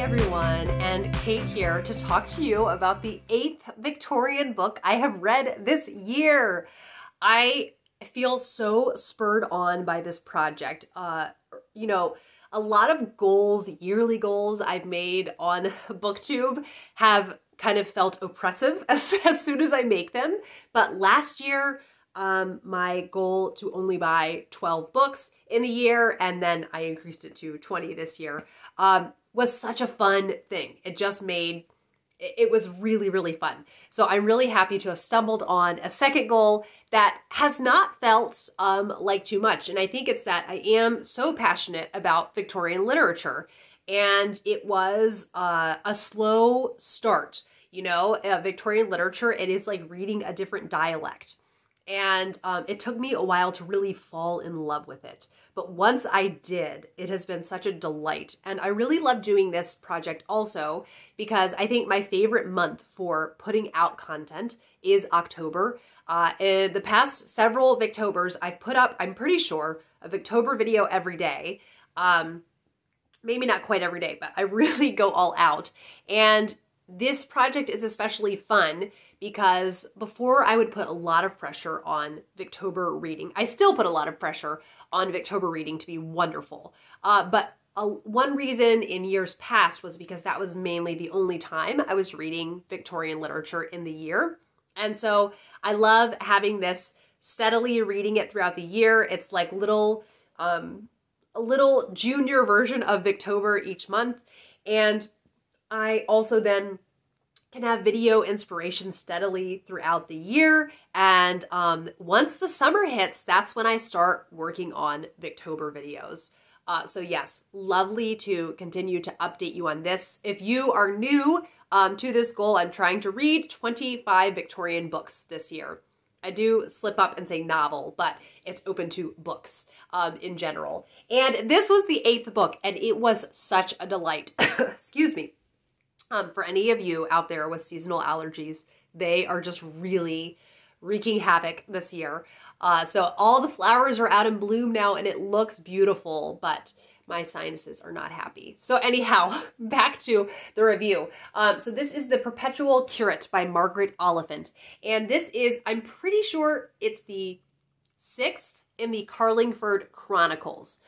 everyone, and Kate here to talk to you about the 8th Victorian book I have read this year. I feel so spurred on by this project. You know, a lot of goals, yearly goals I've made on BookTube have kind of felt oppressive as soon as I make them. But last year, my goal to only buy 12 books in a year, and then I increased it to 20 this year, was such a fun thing. It just made, it was really, really fun. So I'm really happy to have stumbled on a second goal that has not felt like too much. And I think it's that I am so passionate about Victorian literature, and it was a slow start. You know, Victorian literature, it is like reading a different dialect. And it took me a while to really fall in love with it. But once I did, it has been such a delight. And I really love doing this project also because I think my favorite month for putting out content is October. In the past several Victobers, I've put up, I'm pretty sure, a Victober video every day. Maybe not quite every day, but I really go all out. And this project is especially fun because before I would put a lot of pressure on Victober reading. I still put a lot of pressure on Victober reading to be wonderful. But one reason in years past was because that was mainly the only time I was reading Victorian literature in the year. And so I love having this steadily reading it throughout the year. It's like a little junior version of Victober each month. And I also then can have video inspiration steadily throughout the year. And once the summer hits, that's when I start working on Victober videos. So yes, lovely to continue to update you on this. If you are new to this goal, I'm trying to read 25 Victorian books this year. I do slip up and say novel, but it's open to books in general. And this was the 8th book, and it was such a delight. Excuse me. For any of you out there with seasonal allergies, they are just really wreaking havoc this year. So all the flowers are out in bloom now and it looks beautiful, but my sinuses are not happy. So anyhow, back to the review. So this is the Perpetual Curate by Margaret Oliphant. And this is, I'm pretty sure it's the 6th in the Carlingford Chronicles.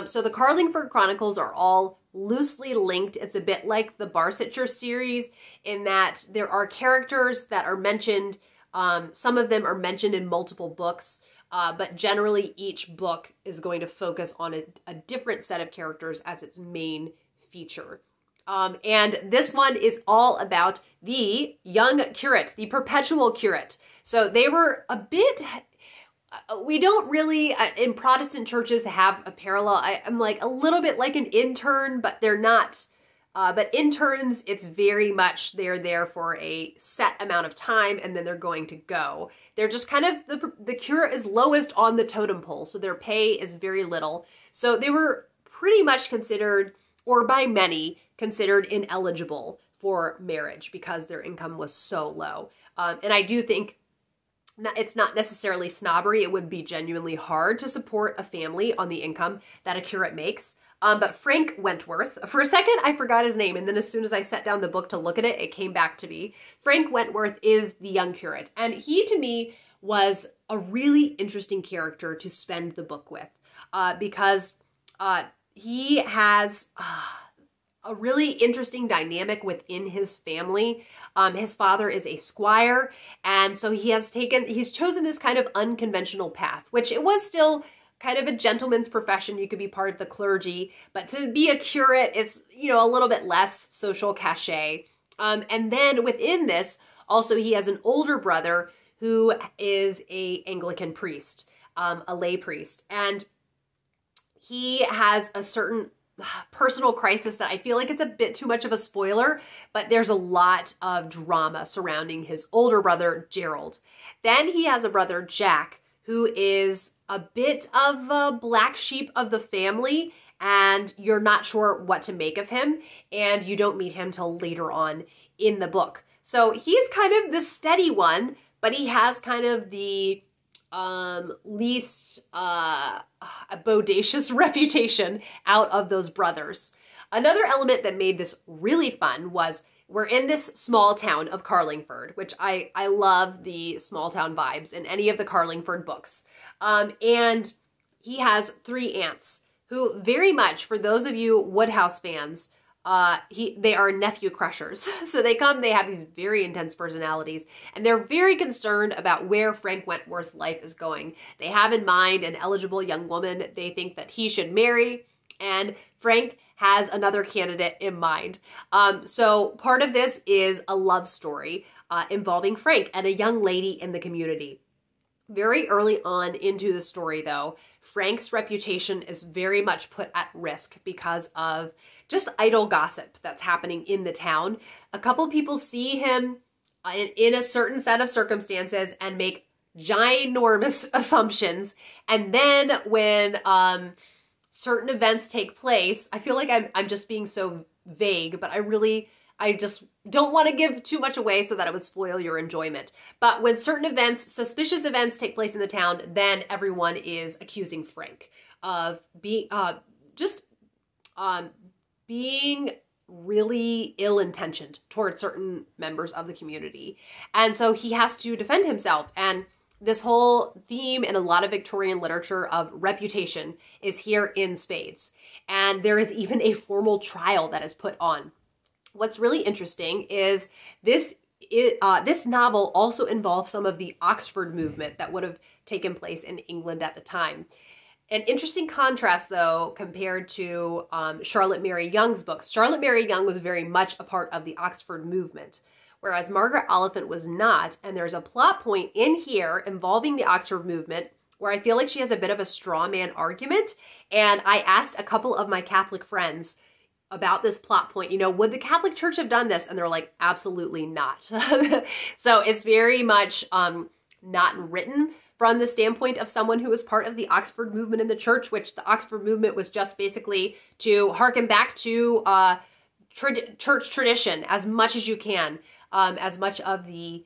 So the Carlingford Chronicles are all loosely linked. It's a bit like the Barsetshire series in that there are characters that are mentioned. Some of them are mentioned in multiple books, but generally each book is going to focus on a different set of characters as its main feature. And this one is all about the young curate, the Perpetual Curate. So they were a bit... we don't really, in Protestant churches, have a parallel. I'm like a little bit like an intern, but they're not. But interns, it's very much they're there for a set amount of time and then they're going to go. They're just kind of, the curate is lowest on the totem pole, so their pay is very little. So they were pretty much considered, or by many, considered ineligible for marriage because their income was so low. And I do think it's not necessarily snobbery. It would be genuinely hard to support a family on the income that a curate makes. But Frank Wentworth, for a second, I forgot his name. And then as soon as I set down the book to look at it, it came back to me. Frank Wentworth is the young curate. And he, to me, was a really interesting character to spend the book with because he has a really interesting dynamic within his family. His father is a squire, and so he's chosen this kind of unconventional path, which it was still kind of a gentleman's profession. You could be part of the clergy, but to be a curate, it's, you know, a little bit less social cachet. And then within this, also he has an older brother who is a Anglican priest, a lay priest, and he has a certain personal crisis that I feel like it's a bit too much of a spoiler, but there's a lot of drama surrounding his older brother, Gerald. Then he has a brother, Jack, who is a bit of a black sheep of the family, and you're not sure what to make of him, and you don't meet him till later on in the book. So he's kind of the steady one, but he has kind of the least bodacious reputation out of those brothers. Another element that made this really fun was we're in this small town of Carlingford, which I love the small town vibes in any of the Carlingford books. And he has 3 aunts who very much, for those of you Woodhouse fans, they are nephew crushers. So they have these very intense personalities, and they're very concerned about where Frank Wentworth's life is going. They have in mind an eligible young woman they think that he should marry, and Frank has another candidate in mind. So part of this is a love story involving Frank and a young lady in the community. Very early on into the story, though, Frank's reputation is very much put at risk because of just idle gossip that's happening in the town. A couple people see him in a certain set of circumstances and make ginormous assumptions. And then when certain events take place, I feel like I'm just being so vague, but I just don't want to give too much away so that it would spoil your enjoyment. But when certain events, suspicious events take place in the town, then everyone is accusing Frank of being being really ill-intentioned towards certain members of the community. And so he has to defend himself. And this whole theme in a lot of Victorian literature of reputation is here in spades. And there is even a formal trial that is put on. What's really interesting is this novel also involves some of the Oxford movement that would have taken place in England at the time. An interesting contrast, though, compared to Charlotte Mary Young's books. Charlotte Mary Young was very much a part of the Oxford movement, whereas Margaret Oliphant was not. And there's a plot point in here involving the Oxford movement where I feel like she has a bit of a straw man argument. And I asked a couple of my Catholic friends about this plot point, would the Catholic Church have done this? And they're like, absolutely not. So it's very much not written from the standpoint of someone who was part of the Oxford movement in the church, which the Oxford movement was just basically to harken back to church tradition as much as you can, as much of the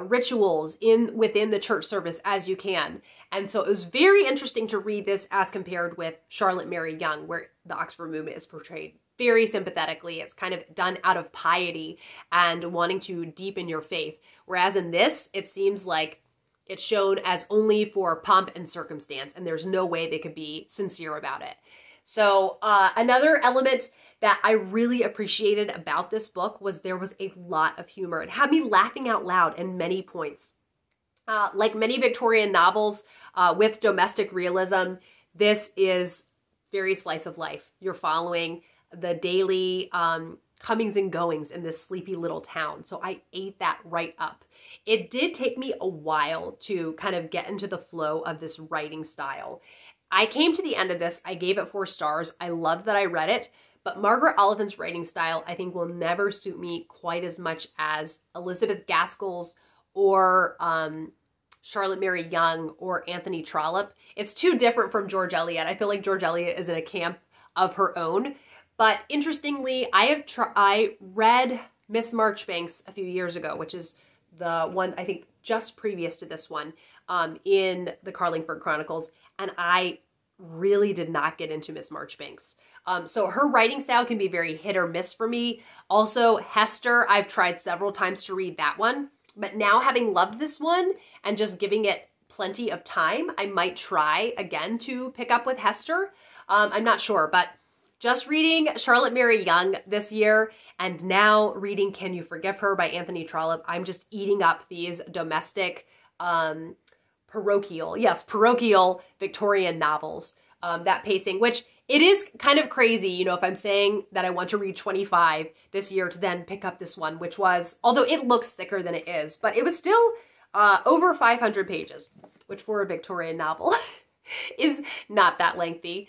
rituals within the church service as you can. And so it was very interesting to read this as compared with Charlotte Mary Young, where the Oxford movement is portrayed very sympathetically. It's kind of done out of piety and wanting to deepen your faith. Whereas in this, it seems like it's shown as only for pomp and circumstance, and there's no way they could be sincere about it. So another element that I really appreciated about this book was there was a lot of humor. It had me laughing out loud in many points. Like many Victorian novels with domestic realism, this is very slice of life. You're following the daily comings and goings in this sleepy little town. So I ate that right up. It did take me a while to kind of get into the flow of this writing style. I came to the end of this. I gave it 4 stars. I loved that I read it. But Margaret Oliphant's writing style, I think, will never suit me quite as much as Elizabeth Gaskell's or Charlotte Mary Young or Anthony Trollope. It's too different from George Eliot. I feel like George Eliot is in a camp of her own. But interestingly, I read Miss Marchbanks a few years ago, which is the one, I think, just previous to this one in the Carlingford Chronicles, and I really did not get into Miss Marchbanks. So her writing style can be very hit or miss for me. Also, Hester, I've tried several times to read that one, but now having loved this one and just giving it plenty of time, I might try again to pick up with Hester. I'm not sure, but just reading Charlotte Mary Young this year and now reading Can You Forgive Her by Anthony Trollope, I'm just eating up these domestic, parochial Victorian novels. That pacing, which it is kind of crazy, if I'm saying that I want to read 25 this year to then pick up this one, which was, although it looks thicker than it is, but it was still over 500 pages, which for a Victorian novel is not that lengthy.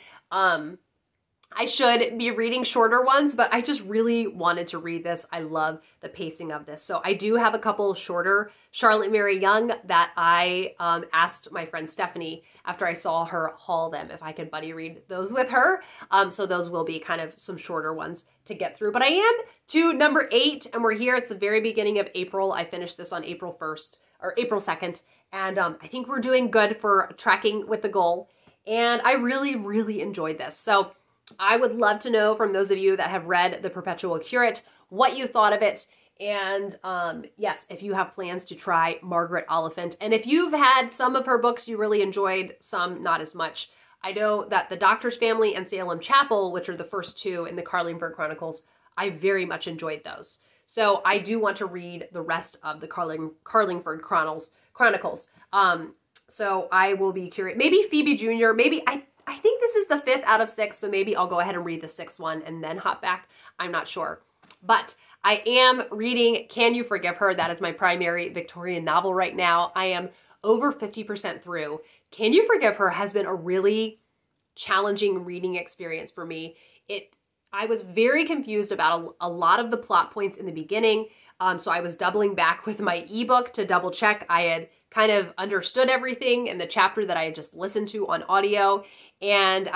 I should be reading shorter ones, but I just really wanted to read this. I love the pacing of this. So I do have a couple shorter Charlotte Mary Young that I asked my friend Stephanie after I saw her haul them if I could buddy read those with her. So those will be kind of some shorter ones to get through. But I am to number 8, and we're here. It's the very beginning of April. I finished this on April 1st or April 2nd. And I think we're doing good for tracking with the goal. And I really, really enjoyed this. So I would love to know from those of you that have read The Perpetual Curate what you thought of it. And yes, if you have plans to try Margaret Oliphant. And if you've had some of her books you really enjoyed, some not as much. I know that The Doctor's Family and Salem Chapel, which are the first two in the Carlingford Chronicles, I very much enjoyed those. So I do want to read the rest of the Carlingford Chronicles. So I will be curious. Maybe Phoebe Jr., maybe I think this is the 5th out of 6, so maybe I'll go ahead and read the 6th one and then hop back. I'm not sure. But I am reading Can You Forgive Her? That is my primary Victorian novel right now. I am over 50% through. Can You Forgive Her has been a really challenging reading experience for me. I was very confused about a lot of the plot points in the beginning, so I was doubling back with my ebook to double check I had kind of understood everything in the chapter that I had just listened to on audio. And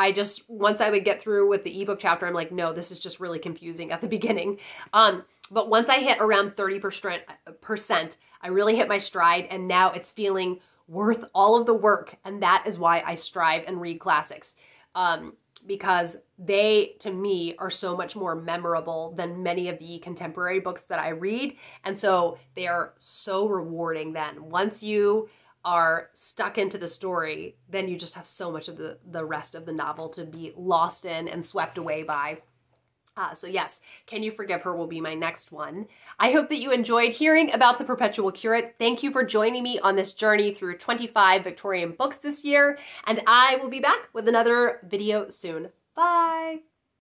once I would get through with the ebook chapter, I'm like, no, this is just really confusing at the beginning. But once I hit around 30%, I really hit my stride, and now it's feeling worth all of the work. And that is why I strive and read classics. Because they, to me, are so much more memorable than many of the contemporary books that I read. And so they are so rewarding then. Once you are stuck into the story, then you just have so much of the rest of the novel to be lost in and swept away by. So yes, Can You Forgive Her will be my next one. I hope that you enjoyed hearing about The Perpetual Curate. Thank you for joining me on this journey through 25 Victorian books this year, and I will be back with another video soon. Bye!